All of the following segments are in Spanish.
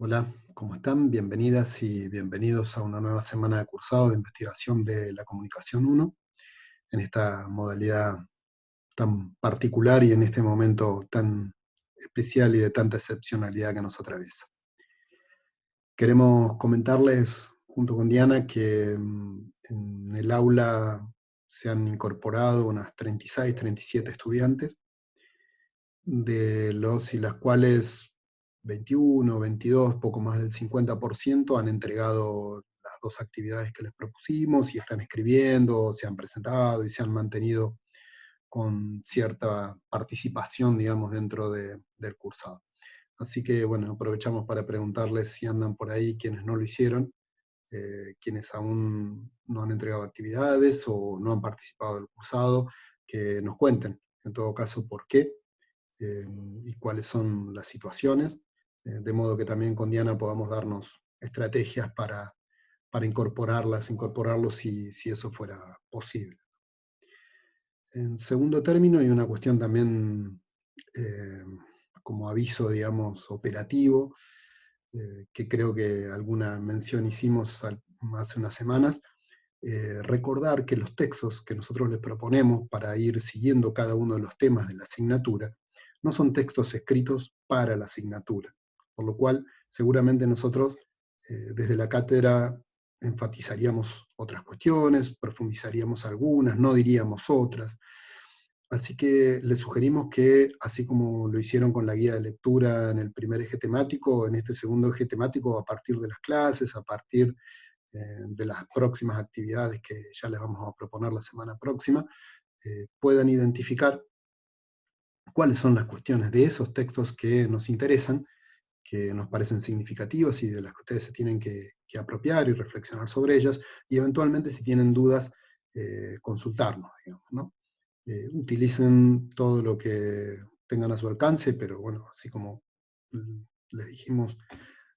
Hola, ¿cómo están? Bienvenidas y bienvenidos a una nueva semana de cursado de investigación de la comunicación uno, en esta modalidad tan particular y en este momento tan especial y de tanta excepcionalidad que nos atraviesa. Queremos comentarles junto con Diana que en el aula se han incorporado unas 36, 37 estudiantes, de los y las cuales 21, 22, poco más del 50% han entregado las dos actividades que les propusimos y están escribiendo, se han presentado y se han mantenido con cierta participación, digamos, dentro del cursado. Así que, bueno, aprovechamos para preguntarles si andan por ahí quienes no lo hicieron, quienes aún no han entregado actividades o no han participado del cursado, que nos cuenten, en todo caso, por qué y cuáles son las situaciones, de modo que también con Diana podamos darnos estrategias para incorporarlos si eso fuera posible. En segundo término, y una cuestión también eh, como aviso, digamos, operativo, que creo que alguna mención hicimos hace unas semanas, recordar que los textos que nosotros les proponemos para ir siguiendo cada uno de los temas de la asignatura no son textos escritos para la asignatura, por lo cual seguramente nosotros desde la cátedra enfatizaríamos otras cuestiones, profundizaríamos algunas, no diríamos otras. Así que les sugerimos que, así como lo hicieron con la guía de lectura en el primer eje temático, en este segundo eje temático, a partir de las clases, a partir de las próximas actividades que ya les vamos a proponer la semana próxima, puedan identificar cuáles son las cuestiones de esos textos que nos interesan, que nos parecen significativas y de las que ustedes se tienen que apropiar y reflexionar sobre ellas, y eventualmente si tienen dudas, consultarnos, digamos, ¿no? Utilicen todo lo que tengan a su alcance, pero bueno, así como les dijimos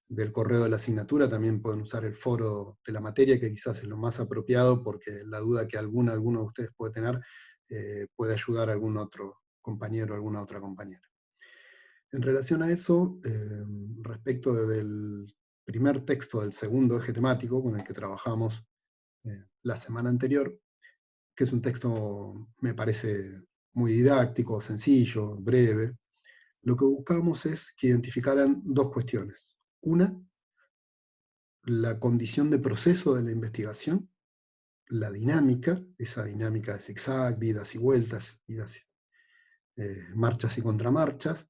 del correo de la asignatura, también pueden usar el foro de la materia, que quizás es lo más apropiado, porque la duda que alguno de ustedes puede tener puede ayudar a algún otro compañero o alguna otra compañera. En relación a eso, respecto del primer texto del segundo eje temático con el que trabajamos la semana anterior, que es un texto, me parece, muy didáctico, sencillo, breve, lo que buscamos es que identificaran dos cuestiones. Una, la condición de proceso de la investigación, la dinámica, esa dinámica de zigzag, idas y vueltas, marchas y contramarchas,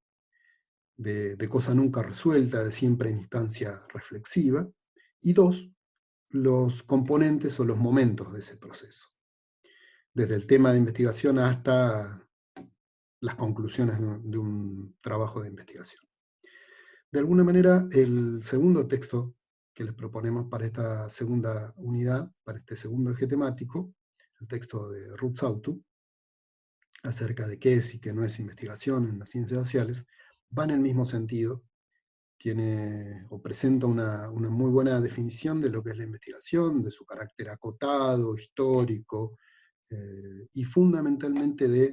de cosa nunca resuelta, de siempre en instancia reflexiva. Y dos, los componentes o los momentos de ese proceso, desde el tema de investigación hasta las conclusiones de un trabajo de investigación. De alguna manera, el segundo texto que les proponemos para esta segunda unidad, para este segundo eje temático, el texto de Ruth Sautu, acerca de qué es y qué no es investigación en las ciencias sociales, va en el mismo sentido, tiene o presenta una muy buena definición de lo que es la investigación, de su carácter acotado, histórico, y fundamentalmente de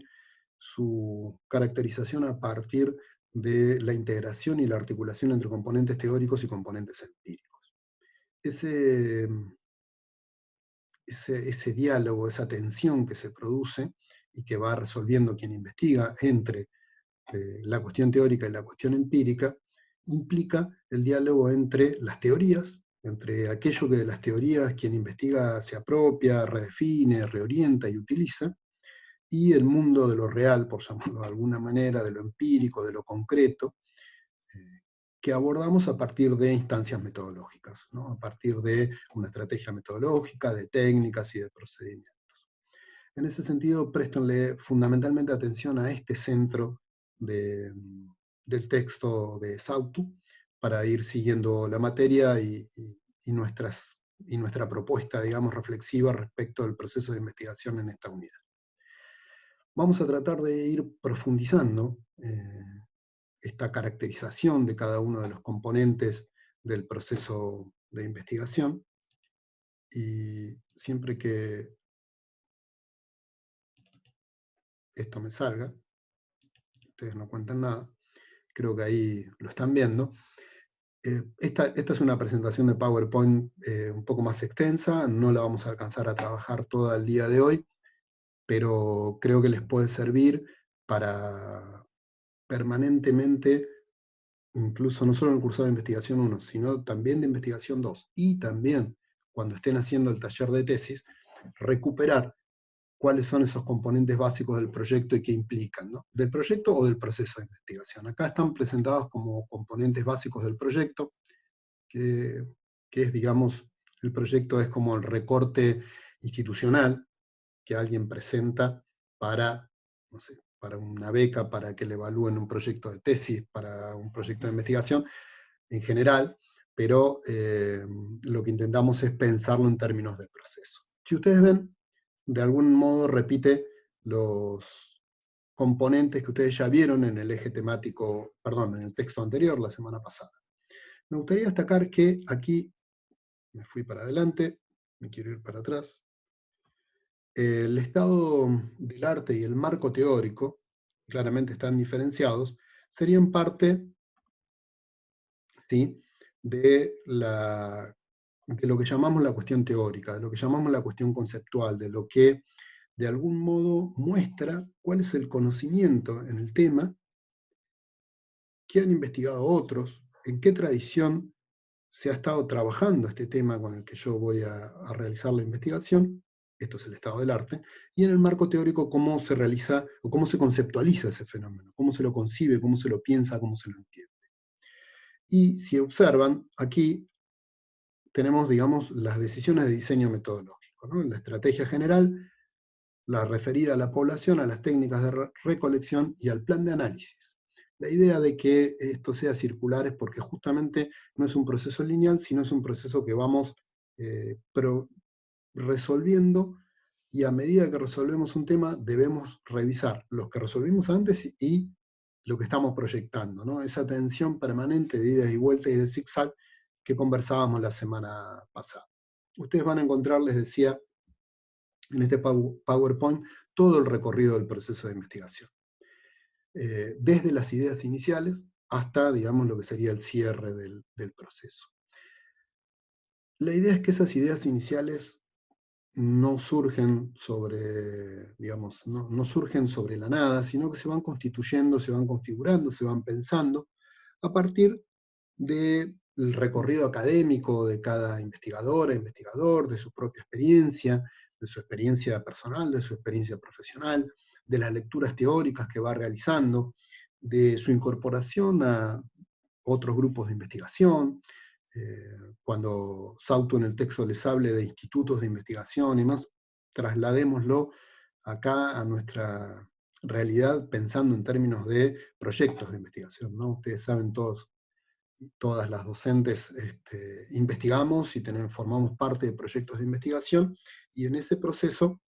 su caracterización a partir de la integración y la articulación entre componentes teóricos y componentes empíricos. Ese diálogo, esa tensión que se produce y que va resolviendo quien investiga entre la cuestión teórica y la cuestión empírica, implica el diálogo entre las teorías, entre aquello que de las teorías quien investiga se apropia, redefine, reorienta y utiliza, y el mundo de lo real, por llamarlo de alguna manera, de lo empírico, de lo concreto, que abordamos a partir de instancias metodológicas, ¿no? A partir de una estrategia metodológica, de técnicas y de procedimientos. En ese sentido, préstenle fundamentalmente atención a este centro del texto de Sautu para ir siguiendo la materia y nuestra propuesta, digamos, reflexiva respecto del proceso de investigación en esta unidad. Vamos a tratar de ir profundizando esta caracterización de cada uno de los componentes del proceso de investigación, y siempre que esto me salga, ustedes no cuentan nada, creo que ahí lo están viendo, Esta es una presentación de PowerPoint un poco más extensa, no la vamos a alcanzar a trabajar toda el día de hoy, pero creo que les puede servir para permanentemente, incluso no solo en el cursado de investigación 1, sino también de investigación 2, y también cuando estén haciendo el taller de tesis, recuperar cuáles son esos componentes básicos del proyecto y qué implican, ¿no? Del proyecto o del proceso de investigación. Acá están presentados como componentes básicos del proyecto, que, que es, digamos, el proyecto es como el recorte institucional que alguien presenta para, no sé, para una beca, para que le evalúen un proyecto de tesis, para un proyecto de investigación en general, pero lo que intentamos es pensarlo en términos de proceso. Si ustedes ven, de algún modo repite los componentes que ustedes ya vieron en el eje temático, perdón, en el texto anterior, la semana pasada. Me gustaría destacar que aquí, me fui para adelante, me quiero ir para atrás, el estado del arte y el marco teórico, claramente están diferenciados, serían parte, ¿sí?, de lo que llamamos la cuestión teórica, de lo que llamamos la cuestión conceptual, de lo que de algún modo muestra cuál es el conocimiento en el tema, qué han investigado otros, en qué tradición se ha estado trabajando este tema con el que yo voy a realizar la investigación, esto es el estado del arte, y en el marco teórico cómo se realiza o cómo se conceptualiza ese fenómeno, cómo se lo concibe, cómo se lo piensa, cómo se lo entiende. Y si observan, aquí tenemos, digamos, las decisiones de diseño metodológico, ¿no? La estrategia general, la referida a la población, a las técnicas de recolección y al plan de análisis. La idea de que esto sea circular es porque justamente no es un proceso lineal, sino es un proceso que vamos resolviendo, y a medida que resolvemos un tema debemos revisar los que resolvimos antes y lo que estamos proyectando, ¿no? Esa tensión permanente de ida y vuelta y de zigzag que conversábamos la semana pasada. Ustedes van a encontrar, les decía, en este PowerPoint todo el recorrido del proceso de investigación, desde las ideas iniciales hasta, digamos, lo que sería el cierre del proceso. La idea es que esas ideas iniciales no surgen sobre, digamos, no surgen sobre la nada, sino que se van constituyendo, se van configurando, se van pensando a partir del recorrido académico de cada investigadora, investigador, de su propia experiencia, de su experiencia personal, de su experiencia profesional, de las lecturas teóricas que va realizando, de su incorporación a otros grupos de investigación. Cuando Sauto en el texto les hable de institutos de investigación y más, trasladémoslo acá a nuestra realidad pensando en términos de proyectos de investigación, ¿no? Ustedes saben todas las docentes investigamos y formamos parte de proyectos de investigación, y en ese proceso,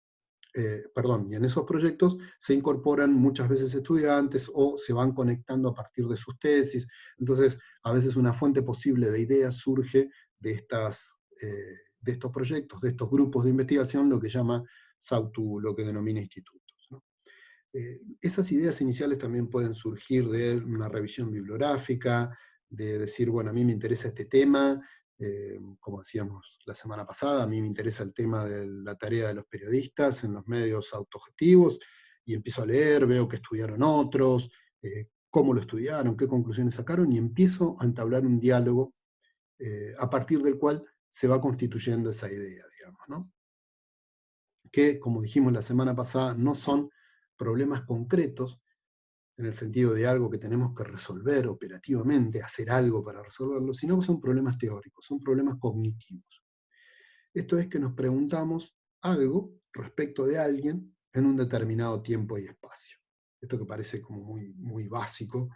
y en esos proyectos se incorporan muchas veces estudiantes o se van conectando a partir de sus tesis. Entonces, a veces una fuente posible de ideas surge de estos proyectos, de estos grupos de investigación, lo que llama Sautu, lo que denomina institutos, ¿no? Esas ideas iniciales también pueden surgir de una revisión bibliográfica, de decir, bueno, a mí me interesa este tema, como decíamos la semana pasada, a mí me interesa el tema de la tarea de los periodistas en los medios autogestivos, y empiezo a leer, veo que estudiaron otros, cómo lo estudiaron, qué conclusiones sacaron, y empiezo a entablar un diálogo a partir del cual se va constituyendo esa idea, digamos, ¿no? Que, como dijimos la semana pasada, no son problemas concretos, en el sentido de algo que tenemos que resolver operativamente, hacer algo para resolverlo, sino que son problemas teóricos, son problemas cognitivos. Esto es que nos preguntamos algo respecto de alguien en un determinado tiempo y espacio. Esto que parece como muy, muy básico,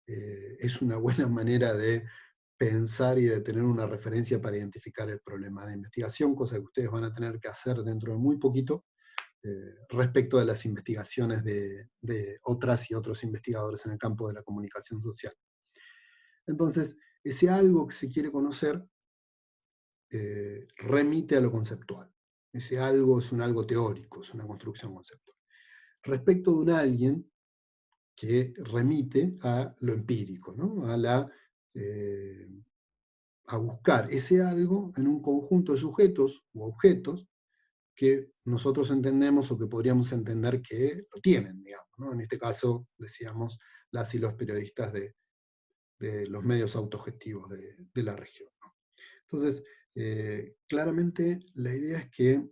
es una buena manera de pensar y de tener una referencia para identificar el problema de investigación, cosa que ustedes van a tener que hacer dentro de muy poquito, respecto de las investigaciones de otras y otros investigadores en el campo de la comunicación social. Entonces, ese algo que se quiere conocer remite a lo conceptual. Ese algo es un algo teórico, es una construcción conceptual. Respecto de un alguien que remite a lo empírico, ¿no? A a buscar ese algo en un conjunto de sujetos u objetos que nosotros entendemos o que podríamos entender que lo tienen, digamos, ¿no? En este caso, decíamos, las y los periodistas de los medios autogestivos de la región, ¿no? Entonces, claramente la idea es que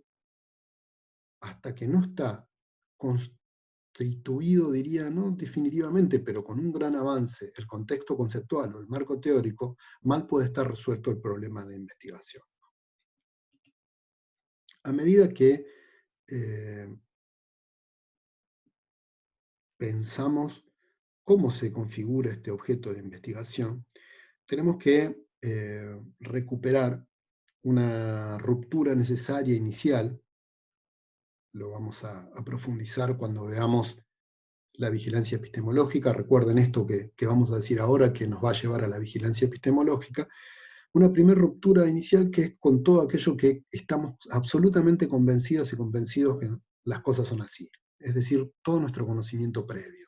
hasta que no está constituido, diría, no definitivamente, pero con un gran avance, el contexto conceptual o el marco teórico, mal puede estar resuelto el problema de investigación. A medida que pensamos cómo se configura este objeto de investigación, tenemos que recuperar una ruptura necesaria inicial. Lo vamos a profundizar cuando veamos la vigilancia epistemológica. Recuerden esto que vamos a decir ahora, que nos va a llevar a la vigilancia epistemológica. Una primera ruptura inicial que es con todo aquello que estamos absolutamente convencidas y convencidos que las cosas son así. Es decir, todo nuestro conocimiento previo,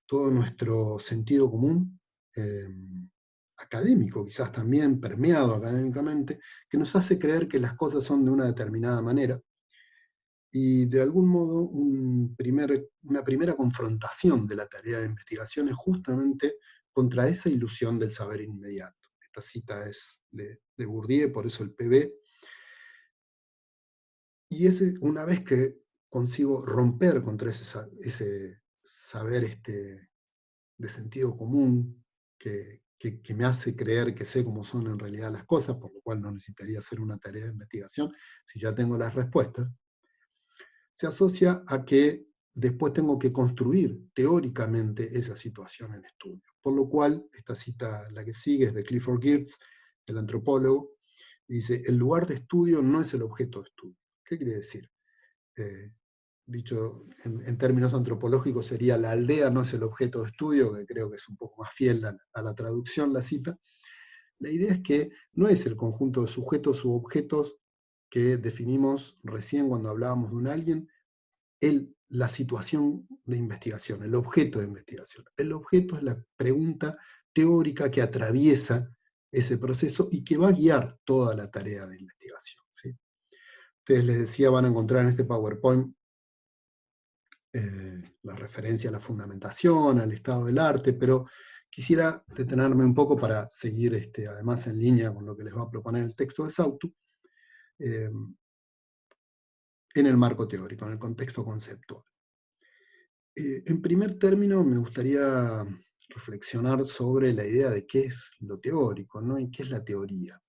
todo nuestro sentido común, académico quizás también, permeado académicamente, que nos hace creer que las cosas son de una determinada manera, y de algún modo una primera confrontación de la tarea de investigación es justamente contra esa ilusión del saber inmediato. Esta cita es de Bourdieu, por eso el PB, y una vez que consigo romper contra ese saber de sentido común que me hace creer que sé cómo son en realidad las cosas, por lo cual no necesitaría hacer una tarea de investigación si ya tengo las respuestas, se asocia a que después tengo que construir teóricamente esa situación en estudio. Por lo cual, esta cita, la que sigue, es de Clifford Geertz, el antropólogo, y dice, el lugar de estudio no es el objeto de estudio. ¿Qué quiere decir? Dicho en términos antropológicos sería la aldea no es el objeto de estudio, que creo que es un poco más fiel a la traducción, la cita. La idea es que no es el conjunto de sujetos u objetos que definimos recién cuando hablábamos de un alguien, la situación de investigación, el objeto de investigación. El objeto es la pregunta teórica que atraviesa ese proceso y que va a guiar toda la tarea de investigación, ¿sí? Ustedes les decía, van a encontrar en este PowerPoint la referencia a la fundamentación, al estado del arte, pero quisiera detenerme un poco para seguir además en línea con lo que les va a proponer el texto de Sautu, en el marco teórico, en el contexto conceptual. En primer término, me gustaría reflexionar sobre la idea de qué es lo teórico, ¿no? Y qué es la teoría.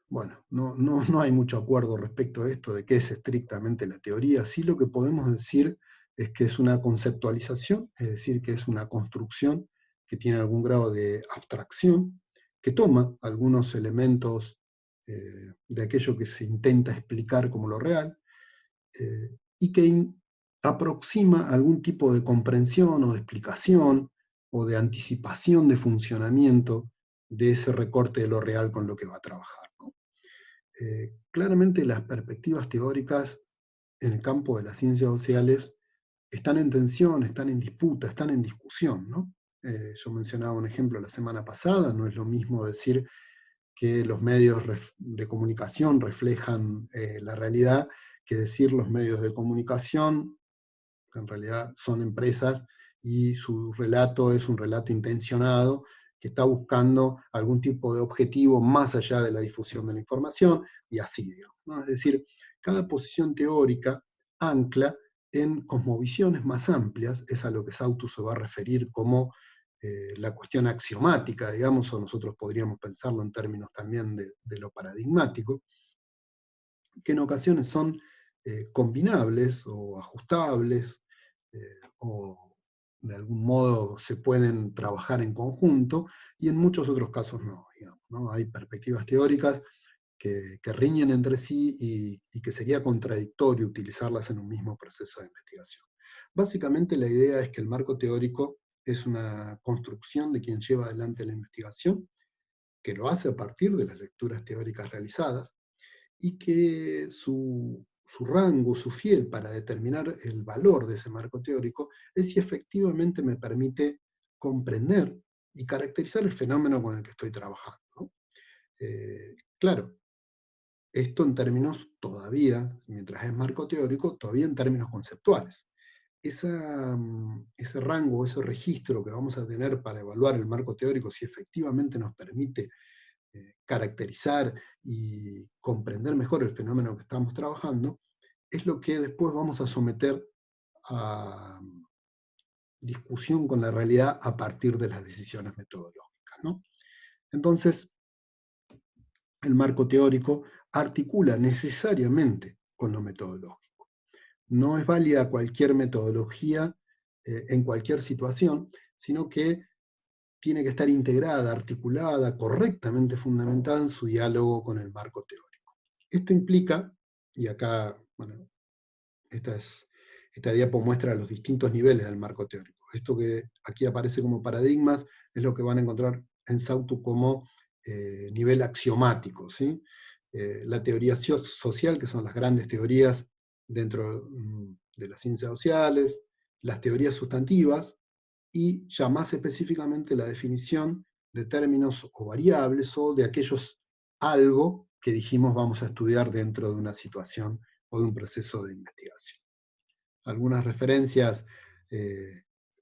Bueno, no hay mucho acuerdo respecto a esto de qué es estrictamente la teoría. Sí, lo que podemos decir es que es una conceptualización, es decir, que es una construcción que tiene algún grado de abstracción, que toma algunos elementos de aquello que se intenta explicar como lo real, y que aproxima algún tipo de comprensión o de explicación o de anticipación de funcionamiento de ese recorte de lo real con lo que va a trabajar, ¿no? Claramente las perspectivas teóricas en el campo de las ciencias sociales están en tensión, están en disputa, están en discusión, ¿no? Yo mencionaba un ejemplo la semana pasada, no es lo mismo decir que los medios de comunicación reflejan la realidad que decir los medios de comunicación, que en realidad son empresas, y su relato es un relato intencionado, que está buscando algún tipo de objetivo más allá de la difusión de la información, y así, digamos, ¿no? Es decir, cada posición teórica ancla en cosmovisiones más amplias, es a lo que Sautu se va a referir como la cuestión axiomática, digamos, o nosotros podríamos pensarlo en términos también de lo paradigmático, que en ocasiones son combinables o ajustables, o de algún modo se pueden trabajar en conjunto, y en muchos otros casos no, digamos, ¿no? Hay perspectivas teóricas que riñen entre sí y que sería contradictorio utilizarlas en un mismo proceso de investigación. Básicamente la idea es que el marco teórico es una construcción de quien lleva adelante la investigación, que lo hace a partir de las lecturas teóricas realizadas, y que su rango, su fiel para determinar el valor de ese marco teórico es si efectivamente me permite comprender y caracterizar el fenómeno con el que estoy trabajando. Claro, esto en términos todavía, mientras es marco teórico, todavía en términos conceptuales. Ese rango, ese registro que vamos a tener para evaluar el marco teórico, si efectivamente nos permite caracterizar y comprender mejor el fenómeno que estamos trabajando, es lo que después vamos a someter a discusión con la realidad a partir de las decisiones metodológicas, ¿no? Entonces, el marco teórico articula necesariamente con lo metodológico. No es válida cualquier metodología en cualquier situación, sino que tiene que estar integrada, articulada, correctamente fundamentada en su diálogo con el marco teórico. Esto implica, y acá, bueno, esta diapo muestra los distintos niveles del marco teórico. Esto que aquí aparece como paradigmas es lo que van a encontrar en Sautu como nivel axiomático, ¿sí? La teoría social, que son las grandes teorías dentro de las ciencias sociales, las teorías sustantivas, y ya más específicamente la definición de términos o variables o de aquellos algo que dijimos vamos a estudiar dentro de una situación o de un proceso de investigación. Algunas referencias,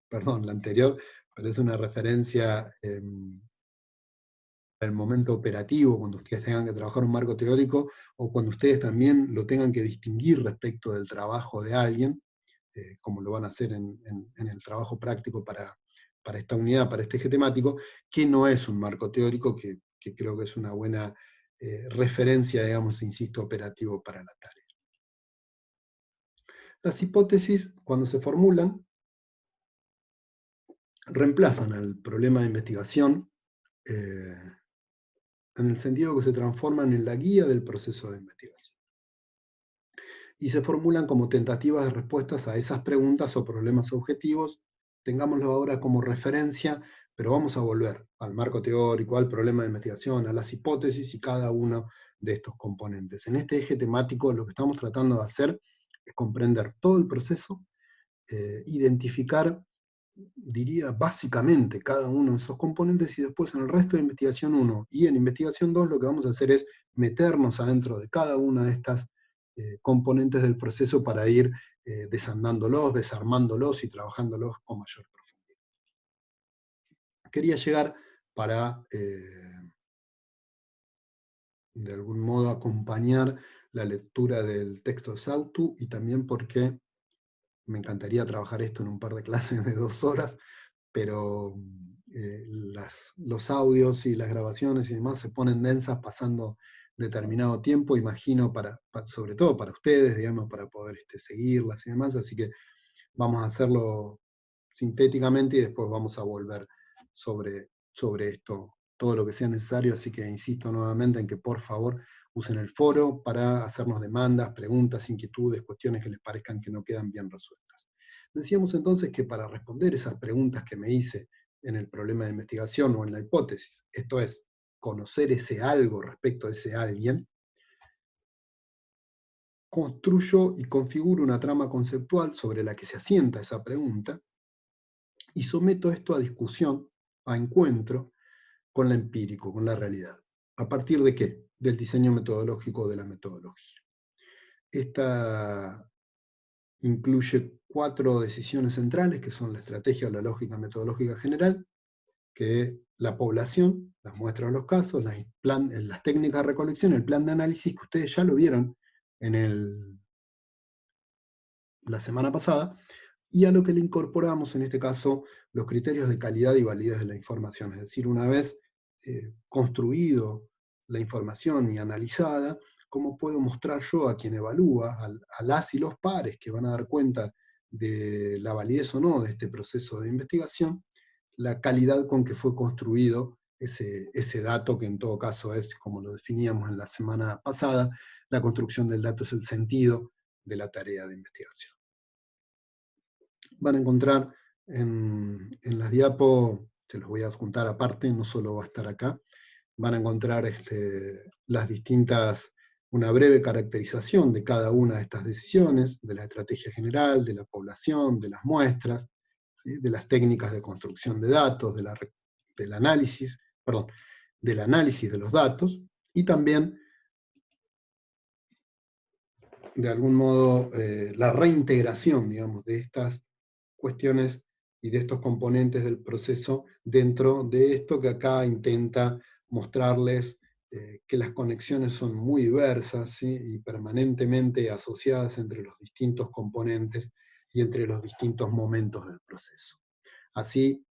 perdón, la anterior, pero es una referencia en el momento operativo, cuando ustedes tengan que trabajar un marco teórico, o cuando ustedes también lo tengan que distinguir respecto del trabajo de alguien, como lo van a hacer en el trabajo práctico para esta unidad, para este eje temático, que no es un marco teórico, que creo que es una buena referencia, digamos, insisto, operativo para la tarea. Las hipótesis, cuando se formulan, reemplazan al problema de investigación en el sentido que se transforman en la guía del proceso de investigación. Y se formulan como tentativas de respuestas a esas preguntas o problemas objetivos. Tengámoslo ahora como referencia, pero vamos a volver al marco teórico, al problema de investigación, a las hipótesis y cada uno de estos componentes. En este eje temático lo que estamos tratando de hacer es comprender todo el proceso, identificar, diría, básicamente cada uno de esos componentes, y después en el resto de investigación 1 y en investigación 2 lo que vamos a hacer es meternos adentro de cada una de estas componentes del proceso para ir desandándolos, desarmándolos y trabajándolos con mayor profundidad. Quería llegar para, de algún modo, acompañar la lectura del texto de Sautu, y también porque me encantaría trabajar esto en un par de clases de 2 horas, pero los audios y las grabaciones y demás se ponen densas pasando determinado tiempo, imagino, sobre todo para ustedes, digamos, para poder seguirlas y demás, así que vamos a hacerlo sintéticamente y después vamos a volver sobre esto, todo lo que sea necesario, así que insisto nuevamente en que por favor usen el foro para hacernos demandas, preguntas, inquietudes, cuestiones que les parezcan que no quedan bien resueltas. Decíamos entonces que para responder esas preguntas que me hice en el problema de investigación o en la hipótesis, esto es, conocer ese algo respecto a ese alguien, construyo y configuro una trama conceptual sobre la que se asienta esa pregunta, y someto esto a discusión, a encuentro con la empírico, con la realidad. ¿A partir de qué? Del diseño metodológico de la metodología. Esta incluye 4 decisiones centrales, que son la estrategia o la lógica metodológica general, que la población, las muestras de los casos, las técnicas de recolección, el plan de análisis, que ustedes ya lo vieron en la semana pasada, y a lo que le incorporamos, en este caso, los criterios de calidad y validez de la información. Es decir, una vez construido la información y analizada, ¿cómo puedo mostrar yo a quien evalúa, a las y los pares que van a dar cuenta de la validez o no de este proceso de investigación, la calidad con que fue construido ese dato, que en todo caso es, como lo definíamos en la semana pasada, la construcción del dato es el sentido de la tarea de investigación. Van a encontrar en las diapos, se los voy a adjuntar aparte, no solo va a estar acá, van a encontrar las distintas, una breve caracterización de cada una de estas decisiones, de la estrategia general, de la población, de las muestras, ¿sí? De las técnicas de construcción de datos, del análisis, perdón, del análisis de los datos, y también, de algún modo, la reintegración, digamos, de estas cuestiones y de estos componentes del proceso dentro de esto que acá intenta mostrarles que las conexiones son muy diversas, ¿sí? Y permanentemente asociadas entre los distintos componentes y entre los distintos momentos del proceso. Así,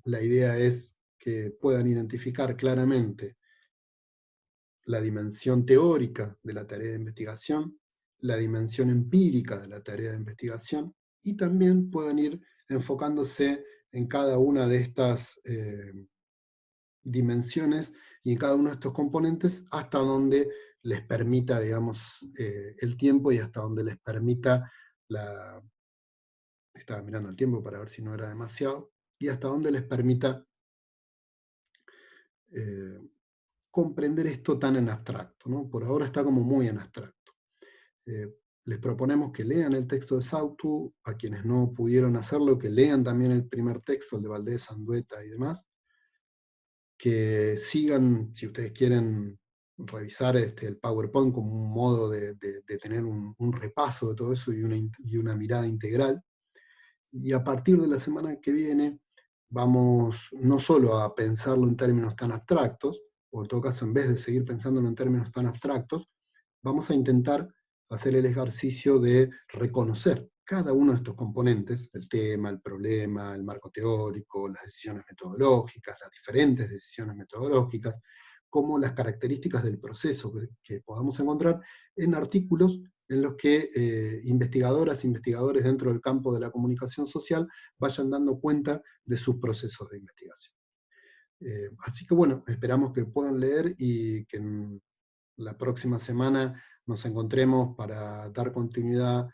la idea es que puedan identificar claramente la dimensión teórica de la tarea de investigación, la dimensión empírica de la tarea de investigación, y también puedan ir enfocándose en cada una de estas dimensiones y en cada uno de estos componentes hasta donde les permita, digamos, el tiempo, y hasta donde les permita la... Estaba mirando el tiempo para ver si no era demasiado, y hasta donde les permita eh, comprender esto tan en abstracto, ¿no? Por ahora está como muy en abstracto. Les proponemos que lean el texto de Sautu, a quienes no pudieron hacerlo, que lean también el primer texto, el de Valdés, Andueta y demás, que sigan, si ustedes quieren revisar el PowerPoint como un modo de tener un repaso de todo eso y una mirada integral. Y a partir de la semana que viene vamos no solo a pensarlo en términos tan abstractos, o en todo caso en vez de seguir pensándolo en términos tan abstractos, vamos a intentar hacer el ejercicio de reconocer cada uno de estos componentes, el tema, el problema, el marco teórico, las decisiones metodológicas, las diferentes decisiones metodológicas, como las características del proceso que podamos encontrar en artículos en los que investigadoras e investigadores dentro del campo de la comunicación social vayan dando cuenta de sus procesos de investigación. Así que bueno, esperamos que puedan leer y que en la próxima semana nos encontremos para dar continuidad,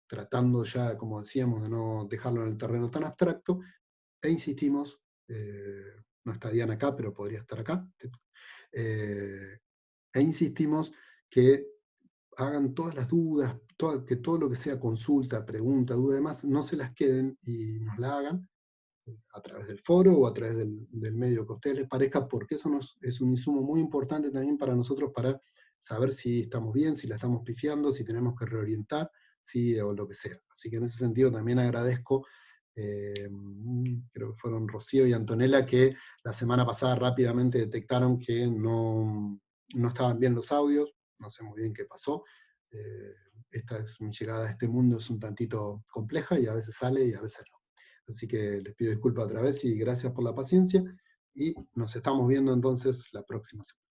tratando ya, como decíamos, de no dejarlo en el terreno tan abstracto, e insistimos, no está Diana acá, pero podría estar acá, e insistimos que hagan todas las dudas, que todo lo que sea consulta, pregunta, duda y demás, no se las queden y nos la hagan a través del foro o a través del medio que a ustedes les parezca, porque eso es un insumo muy importante también para nosotros para saber si estamos bien, si la estamos pifiando, si tenemos que reorientar, si, o lo que sea. Así que en ese sentido también agradezco, creo que fueron Rocío y Antonella, que la semana pasada rápidamente detectaron que no estaban bien los audios, no sé muy bien qué pasó. Mi llegada a este mundo es un tantito compleja y a veces sale y a veces no. Así que les pido disculpas otra vez y gracias por la paciencia, y nos estamos viendo entonces la próxima semana.